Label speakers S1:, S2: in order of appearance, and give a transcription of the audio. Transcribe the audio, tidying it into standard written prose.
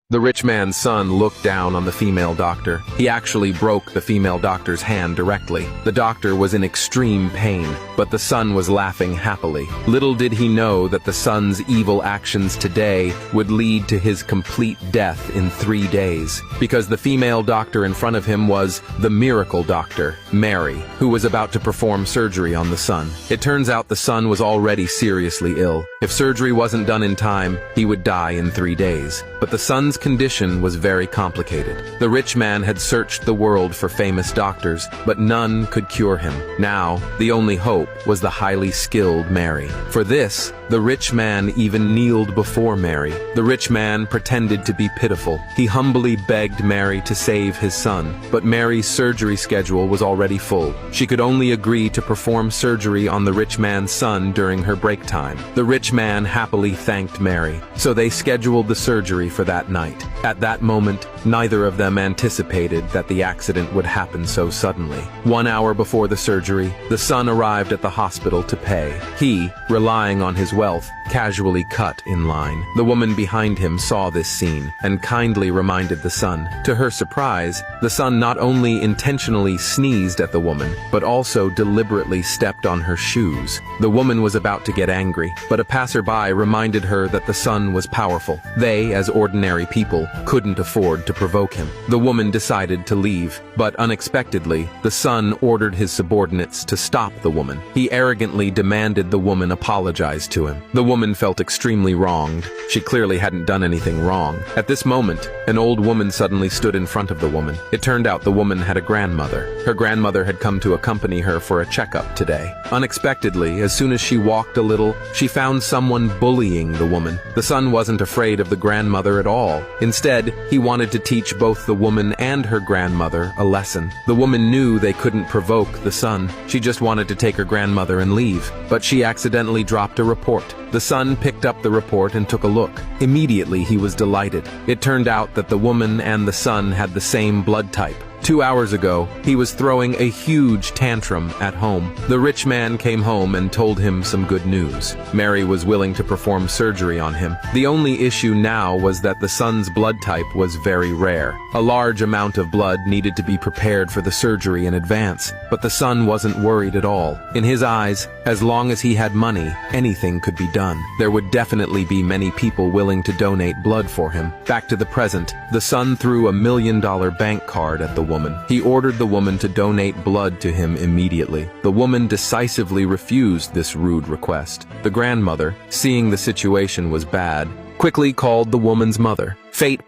S1: The rich man's son looked down on the female doctor. He actually broke the female doctor's hand directly. The doctor was in extreme pain, but the son was laughing happily. Little did he know that the son's evil actions today would lead to his complete death in 3 days, because the female doctor in front of him was the miracle doctor, Mary, who was about to perform surgery on the son. It turns out the son was already seriously ill. If surgery wasn't done in time, he would die in 3 days. But the son's condition was very complicated. The rich man had searched the world for famous doctors, but none could cure him. Now, the only hope was the highly skilled Mary. For this, the rich man even kneeled before Mary. The rich man pretended to be pitiful. He humbly begged Mary to save his son, but Mary's surgery schedule was already full. She could only agree to perform surgery on the rich man's son during her break time. The rich man happily thanked Mary, so they scheduled the surgery for that night. At that moment, neither of them anticipated that the accident would happen so suddenly. 1 hour before the surgery, the son arrived at the hospital to pay. He, relying on his wealth, casually cut in line. The woman behind him saw this scene and kindly reminded the son. To her surprise, the son not only intentionally sneezed at the woman, but also deliberately stepped on her shoes. The woman was about to get angry, but a passerby reminded her that the son was powerful. They, as ordinary people, couldn't afford to provoke him. The woman decided to leave, but unexpectedly, the son ordered his subordinates to stop the woman. He arrogantly demanded the woman apologize to him. The woman felt extremely wronged. She clearly hadn't done anything wrong. At this moment, an old woman suddenly stood in front of the woman. It turned out the woman had a grandmother. Her grandmother had come to accompany her for a checkup today. Unexpectedly, as soon as she walked a little, she found someone bullying the woman. The son wasn't afraid of the grandmother at all. Instead, he wanted to teach both the woman and her grandmother a lesson. The woman knew they couldn't provoke the son. She just wanted to take her grandmother and leave, but she accidentally dropped a report. The son picked up the report and took a look. Immediately, he was delighted. It turned out that the woman and the son had the same blood type. 2 hours ago, he was throwing a huge tantrum at home. The rich man came home and told him some good news. Mary was willing to perform surgery on him. The only issue now was that the son's blood type was very rare. A large amount of blood needed to be prepared for the surgery in advance, but the son wasn't worried at all. In his eyes, as long as he had money, anything could be done. There would definitely be many people willing to donate blood for him. Back to the present, the son threw $1 million bank card at the woman. He ordered the woman to donate blood to him immediately. The woman decisively refused this rude request. The grandmother, seeing the situation was bad, quickly called the woman's mother. Fate